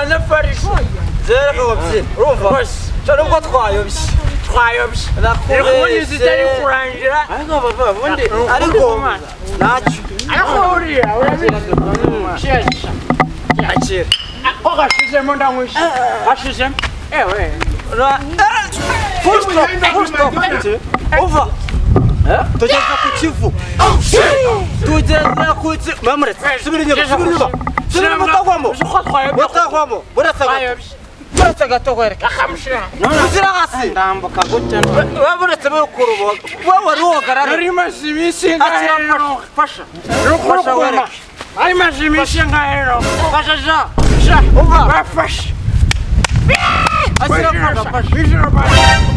Ubanza Paris. Zera kawabye. Urumva? Cyane ubwo twayobye. Nakubonye zitari kurangira. Ariko baba bundi ariko nacyo. Ariko uriya urabizi. Shesha. Akira. Ogashizemo ndamwisha. Ashizemo. Ewe. Full stop. Over. Tugeze ku kivu. Tugeze ku kivu. Mamuretse. Subira inyuma. Subira mutangwamo. Mutangwamo. Buretse gato wereka. Akamushira. Uzira hasi. Ndambuka gutya. Waburetse kurubo. Wowe wari wogarara. Ari mashimisi ngahero. Fasha. Fasha wereka. Ari mashimisi ngahero. Fasha ja. Uva. Bafasha. Asira fasha. Bijiro ba.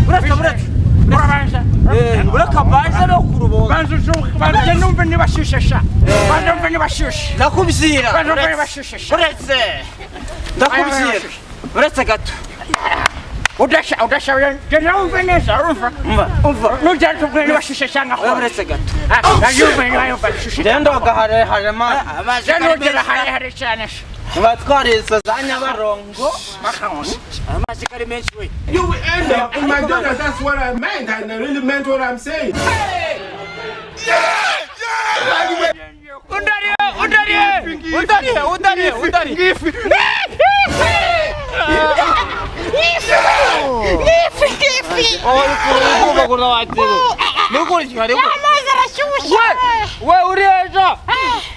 Buretse. Burabanza. Bureka baje no kurubo. Banzu banje numve nibashishesha. Banje numve nibashishesha. Nakubzira. Banje numve nibashishesha. Buretse. Ndakubzira. Buretse gato. Udasha numve neza urumva. Umva. Nujya tubwe nibashishesha ngaho. Buretse gato. Najumve niyo bashishesha. Dendo gahare Amaje nugera hare cyane. Batwarisa za Nyabarongo. Amazi kari menshi we. You will end up in McDonald's. That's what I meant. I really meant what I'm saying. Undari. Oh, kuna watu. Nukuri chikari. Amazi arashyushye. We uriyeja.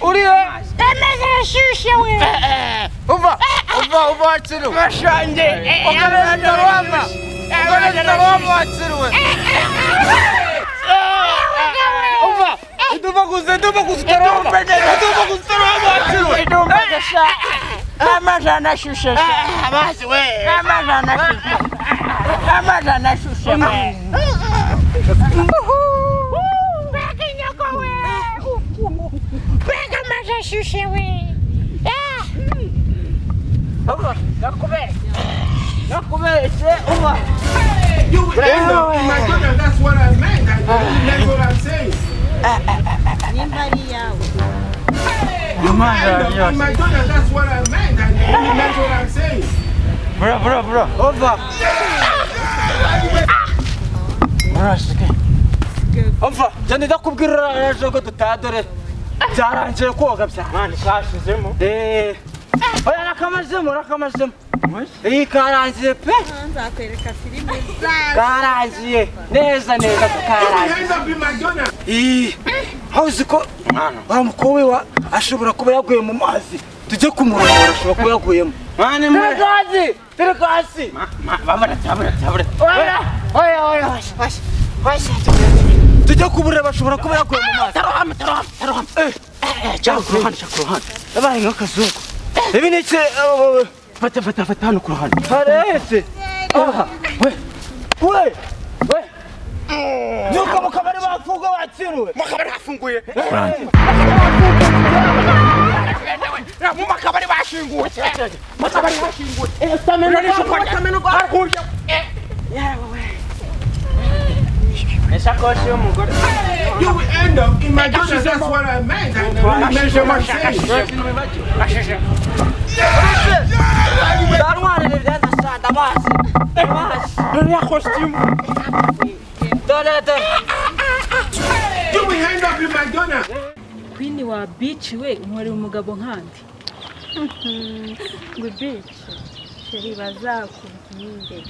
Uriye. Amazi arashyushye we. Uva watsiru. Bashanje. Ugareza taroma watsiru we. Uva. Nduva kuzitaroma watsiru we. Amazi arashyushye. Amazi we. Amazi arashyushye. Bega nyoko we. Bega amazi arashyushye we. Nakubeshye uba. You will end up in McDonald's. That's what I meant. I really meant what I'm saying. You will end up in McDonald's. That's what I meant. I really meant what I'm saying. Bro. Over. Umva, jani ndakubwira ejo ko tutadore. Byarangiye koga bya. Mani kashizemo. Oya nakamazemo. Karangiye pe. Nzakwereka filime Karangiye. Neza You will karangiye. end up in McDonald's. Hauzi ko wa mukobwa wa ashobora kuba yaguye mu mazi. Tujye kumurongora ashobora kuba yaguyemo. Mani Tere kasi. babara. Oya. Tujye kubureba ashobora kuba yaguye mu mazi. Taroham. Chakruhan. Abaye nk'akazungu. Ibi ni cye Fata hano ku ruhande. harese. We. Nuko mukabari bafunga watsiruwe. Makabari hafunguye. Mu makabari bashinguwe. Esakoshi y'umugore. You will end up in McDonald's. That's what I meant. I really meant what I'm saying. Darwanire byadasanda amazi. Ya costume. Dore. You will end up in McDonald's. Queen wa beach we umwari umugabo nkandi. Ngo beach. Sheri bazakubwire.